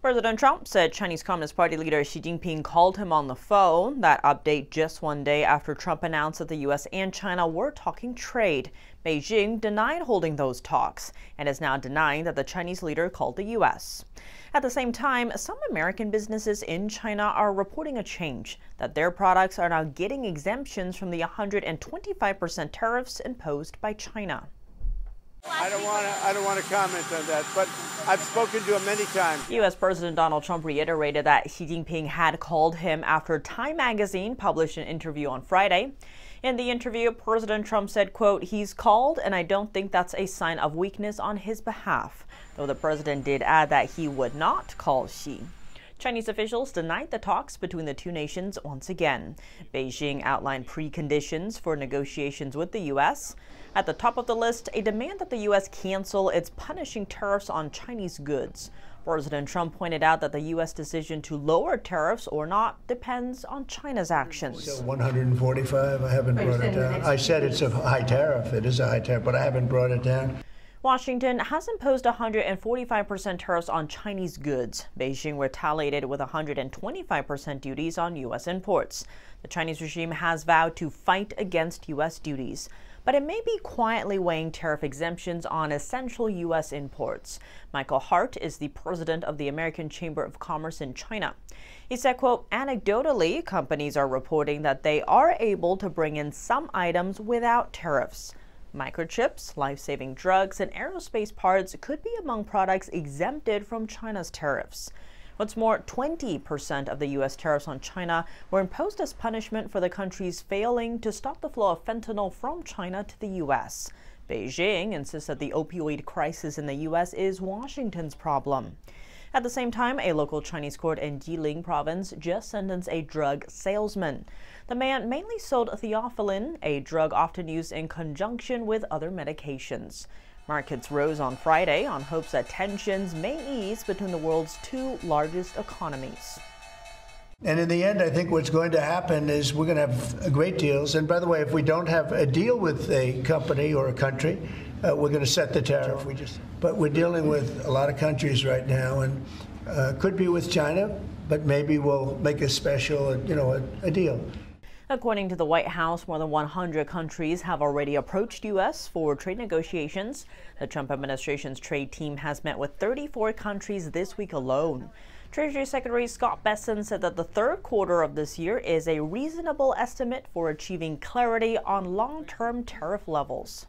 President Trump said Chinese Communist Party leader Xi Jinping called him on the phone. That update just one day after Trump announced that the U.S. and China were talking trade. Beijing denied holding those talks and is now denying that the Chinese leader called the U.S. At the same time, some American businesses in China are reporting a change, that their products are now getting exemptions from the 125% tariffs imposed by China. I don't want to comment on that, but I've spoken to him many times. U.S. President Donald Trump reiterated that Xi Jinping had called him after Time magazine published an interview on Friday. In the interview, President Trump said, quote, "He's called, and I don't think that's a sign of weakness on his behalf," though the president did add that he would not call Xi. Chinese officials denied the talks between the two nations once again. Beijing outlined preconditions for negotiations with the U.S. At the top of the list, a demand that the U.S. cancel its punishing tariffs on Chinese goods. President Trump pointed out that the U.S. decision to lower tariffs or not depends on China's actions. So 145, I haven't brought it down. I said it's a high tariff. It is a high tariff, but I haven't brought it down. Washington has imposed 145% tariffs on Chinese goods. Beijing retaliated with 125% duties on U.S. imports. The Chinese regime has vowed to fight against U.S. duties, but it may be quietly weighing tariff exemptions on essential U.S. imports. Michael Hart is the president of the American Chamber of Commerce in China. He said, quote, "Anecdotally, companies are reporting that they are able to bring in some items without tariffs. Microchips, life-saving drugs, and aerospace parts could be among products exempted from China's tariffs." What's more, 20% of the U.S. tariffs on China were imposed as punishment for the country's failing to stop the flow of fentanyl from China to the U.S. Beijing insists that the opioid crisis in the U.S. is Washington's problem. At the same time, a local Chinese court in Jilin province just sentenced a drug salesman. The man mainly sold theophylline, a drug often used in conjunction with other medications. Markets rose on Friday on hopes that tensions may ease between the world's two largest economies. And in the end, I think what's going to happen is we're going to have great deals. And by the way, if we don't have a deal with a company or a country, we're going to set the tariff. But we're dealing with a lot of countries right now, and could be with China, but maybe we'll make a special, a deal. According to the White House, more than 100 countries have already approached U.S. for trade negotiations. The Trump administration's trade team has met with 34 countries this week alone. Treasury Secretary Scott Bessent said that the third quarter of this year is a reasonable estimate for achieving clarity on long-term tariff levels.